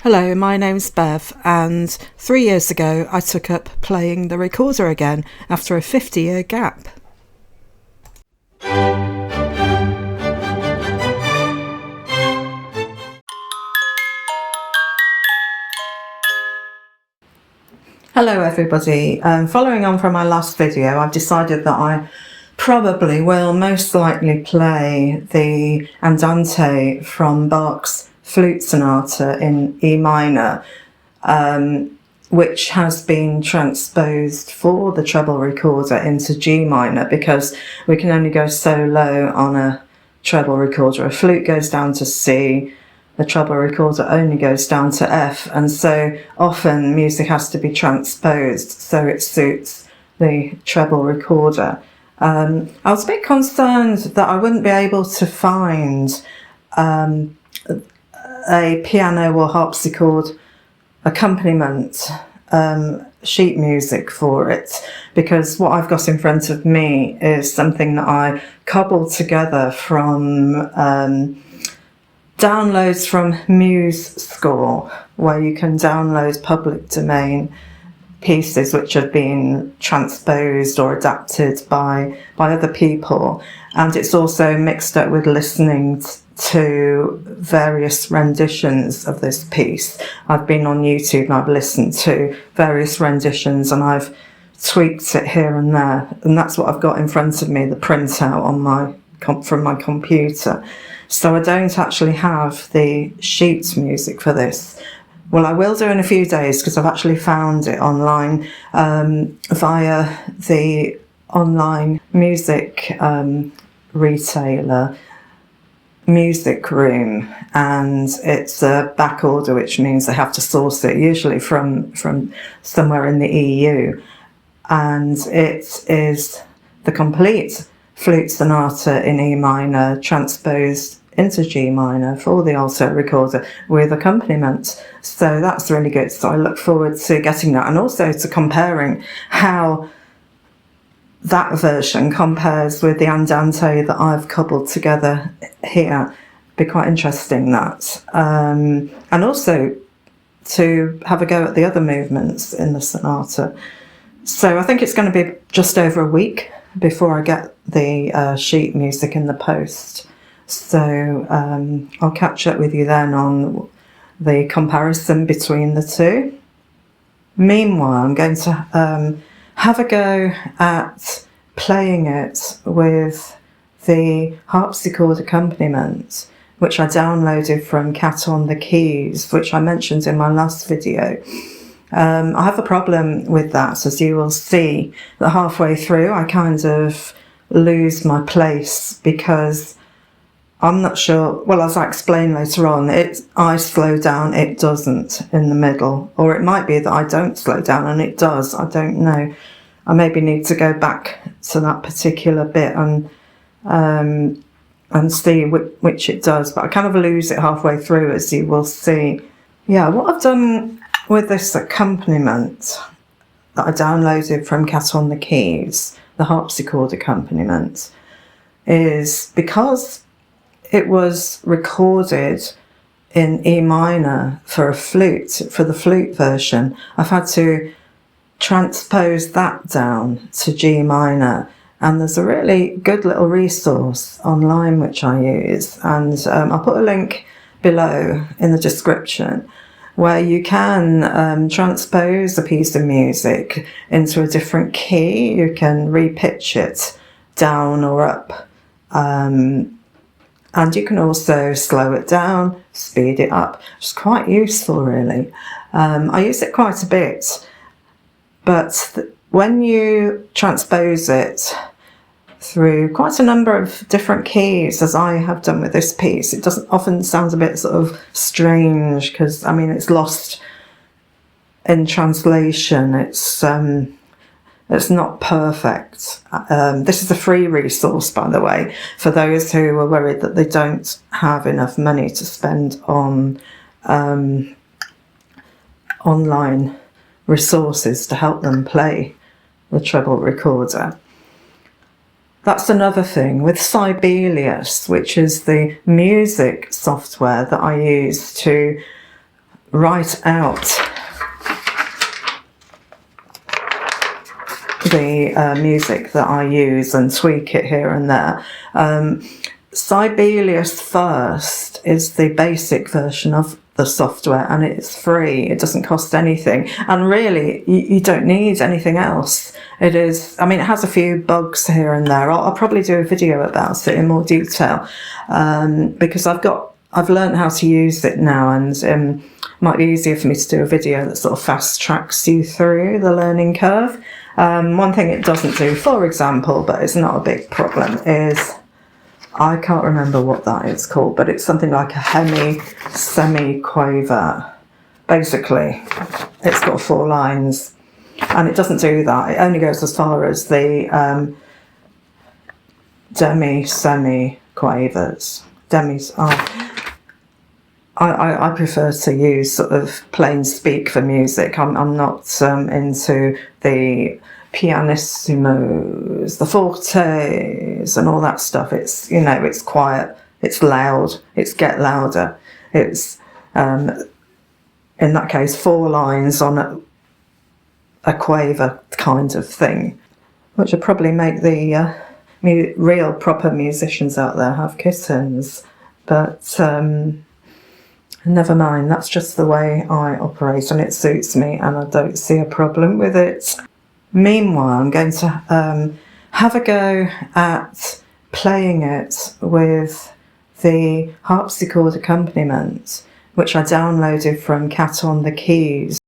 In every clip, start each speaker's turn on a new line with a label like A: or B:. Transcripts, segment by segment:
A: Hello, my name's Bev, and 3 years ago I took up playing the recorder again after a 50-year gap. Hello everybody, following on from my last video, I've decided that I probably will most likely play the Andante from Bach's Flute Sonata in E minor, which has been transposed for the treble recorder into G minor because we can only go so low on a treble recorder. A flute goes down to C, the treble recorder only goes down to F, and so often music has to be transposed so it suits the treble recorder. I was a bit concerned that I wouldn't be able to find a piano or harpsichord accompaniment sheet music for it, because what I've got in front of me is something that I cobbled together from downloads from MuseScore, where you can download public domain pieces which have been transposed or adapted by other people, and it's also mixed up with listening to various renditions of this piece. I've been on YouTube and I've listened to various renditions and I've tweaked it here and there, and that's what I've got in front of me, the printout on from my computer. So I don't actually have the sheet music for this. Well, I will do in a few days because I've actually found it online via the online music retailer Music Room, and it's a back order, which means they have to source it usually from somewhere in the EU, and it is the complete Flute Sonata in E minor transposed into G minor for the Alto recorder with accompaniment. So that's really good. So I look forward to getting that, and also to comparing how that version compares with the Andante that I've cobbled together here. Be quite interesting, that. And also to have a go at the other movements in the sonata. So I think it's going to be just over a week before I get the sheet music in the post. So I'll catch up with you then on the comparison between the two. Meanwhile, I'm going to have a go at playing it with the harpsichord accompaniment, which I downloaded from Cat on the Keys, which I mentioned in my last video. I have a problem with that, as you will see, that halfway through I kind of lose my place because I'm not sure, well, as I explain later on, I slow down, it doesn't in the middle, or it might be that I don't slow down and it does, I don't know. I maybe need to go back to that particular bit and see which it does, but I kind of lose it halfway through, as you will see. Yeah, what I've done with this accompaniment that I downloaded from Cat on the Keys, the harpsichord accompaniment, is because it was recorded in E minor for a flute, for the flute version, I've had to transpose that down to G minor. And there's a really good little resource online which I use, and I'll put a link below in the description, where you can transpose a piece of music into a different key. You can repitch it down or up. And you can also slow it down, speed it up. It's quite useful, really. I use it quite a bit, but when you transpose it through quite a number of different keys, as I have done with this piece, it doesn't often sound a bit sort of strange because, I mean, it's lost in translation. It's not perfect. This is a free resource, by the way, for those who are worried that they don't have enough money to spend on online resources to help them play the treble recorder. That's another thing with Sibelius, which is the music software that I use to write out the music that I use and tweak it here and there. Sibelius First is the basic version of the software, and it's free. It doesn't cost anything, and really you don't need anything else. It is, I mean, it has a few bugs here and there. I'll probably do a video about it in more detail, because I've learned how to use it now, and it might be easier for me to do a video that sort of fast tracks you through the learning curve. One thing it doesn't do, for example, but it's not a big problem, is I can't remember what that is called, but it's something like a semi-quaver. Basically, it's got 4 lines, and it doesn't do that. It only goes as far as the semi-quavers. I prefer to use sort of plain speak for music. I'm not into the pianissimos, the fortes, and all that stuff. It's, you know, it's quiet, it's loud, it's get louder. It's in that case 4 lines on a quaver kind of thing, which would probably make the real proper musicians out there have kittens. But never mind, that's just the way I operate, and it suits me, and I don't see a problem with it. Meanwhile, I'm going to have a go at playing it with the harpsichord accompaniment, which I downloaded from Cat on the Keys.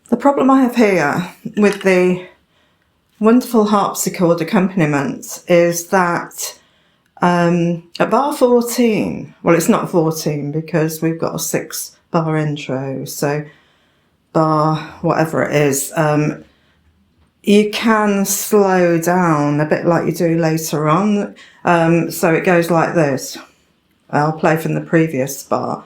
A: The problem I have here with the wonderful harpsichord accompaniment is that at bar 14, well, it's not 14 because we've got a 6-bar intro, so bar whatever it is, you can slow down a bit like you do later on. So it goes like this. I'll play from the previous bar.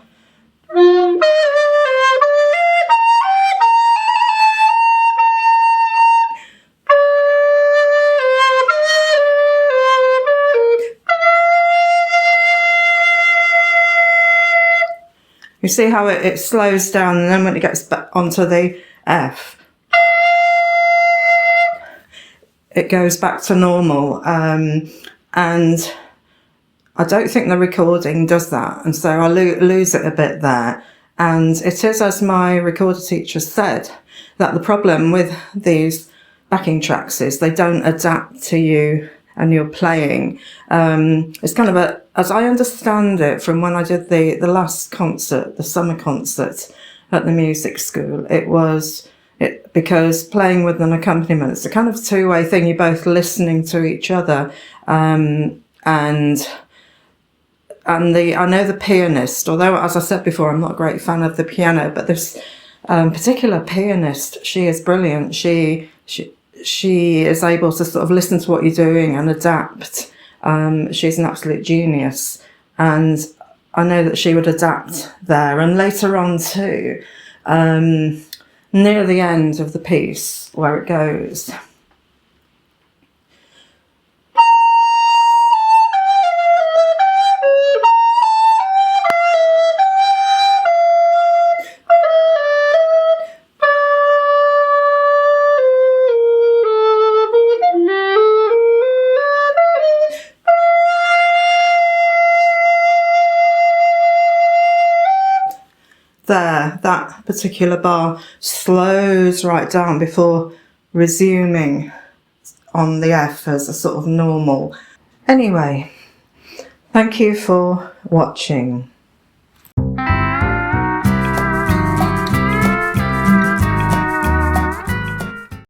A: You see how it slows down, and then when it gets back onto the F, it goes back to normal. And I don't think the recording does that, and so I lose it a bit there. And it is, as my recorder teacher said, that the problem with these backing tracks is they don't adapt to you and your playing. It's kind of as I understand it from when I did the last concert, the summer concert at the music school, because playing with an accompaniment, it's a kind of two-way thing. You're both listening to each other, and I know the pianist, although as I said before, I'm not a great fan of the piano, but this particular pianist, she is brilliant. She is able to sort of listen to what you're doing and adapt. She's an absolute genius, and I know that she would adapt there. And later on too, near the end of the piece where it goes, there, that particular bar slows right down before resuming on the F as a sort of normal. Anyway, thank you for watching.